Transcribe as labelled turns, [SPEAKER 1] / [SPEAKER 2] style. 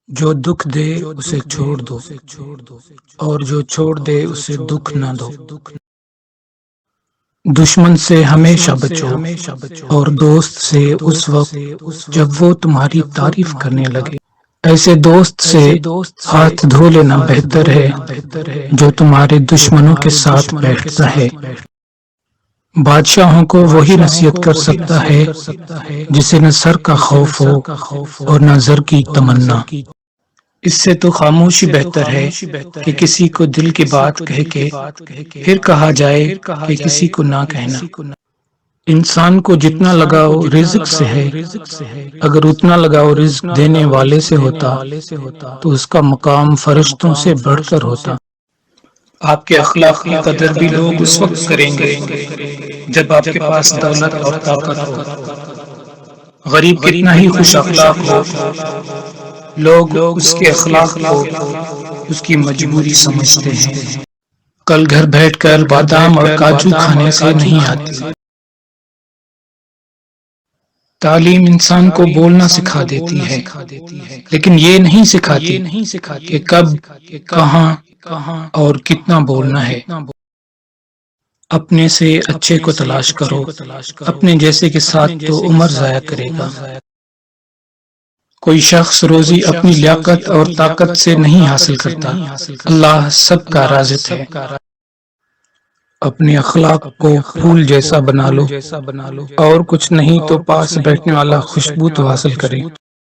[SPEAKER 1] جو دکھ دے اسے چھوڑ دو، اور جو چھوڑ دے اسے دکھ نہ دو۔ دشمن سے ہمیشہ بچو اور دوست سے اس وقت جب وہ تمہاری تعریف کرنے لگے۔ ایسے دوست سے ہاتھ دھو لینا بہتر ہے جو تمہارے دشمنوں کے ساتھ بیٹھتا ہے۔ بادشاہوں کو وہی نصیحت کر سکتا ہے جسے نہ سر کا خوف ہو اور نہ زر کی تمنا۔ اس سے تو خاموشی بہتر ہے کہ کسی کو دل کی بات کہہ کے پھر کہا جائے کہ کسی کو نہ کہنا۔ انسان کو جتنا لگاؤ رزق سے ہے، اگر اتنا لگاؤ رزق دینے والے سے ہوتا تو اس کا مقام فرشتوں سے بڑھ کر ہوتا۔ آپ کے اخلاق کی قدر بھی لوگ اس وقت کریں گے جب آپ کے پاس دولت اور طاقت ہو۔ غریب کتنا ہی خوش اخلاق ہو، لوگ اس کے اخلاق کو اس کی مجبوری سمجھتے ہیں۔ کل گھر بیٹھ کر بادام اور کاجو کھانے سے نہیں آتی۔ تعلیم انسان کو بولنا سکھا دیتی ہے، لیکن یہ نہیں سکھاتی کہ کب، کہاں اور کتنا بولنا ہے۔ اپنے سے اچھے کو تلاش کرو، اپنے جیسے کے ساتھ تو عمر ضائع کرے گا۔ کوئی شخص روزی اپنی لیاقت اور طاقت سے نہیں حاصل کرتا، اللہ سب کا رازق ہے۔ اپنے اخلاق کو پھول جیسا بنا لو، اور کچھ نہیں تو پاس بیٹھنے والا خوشبو تو حاصل کرے۔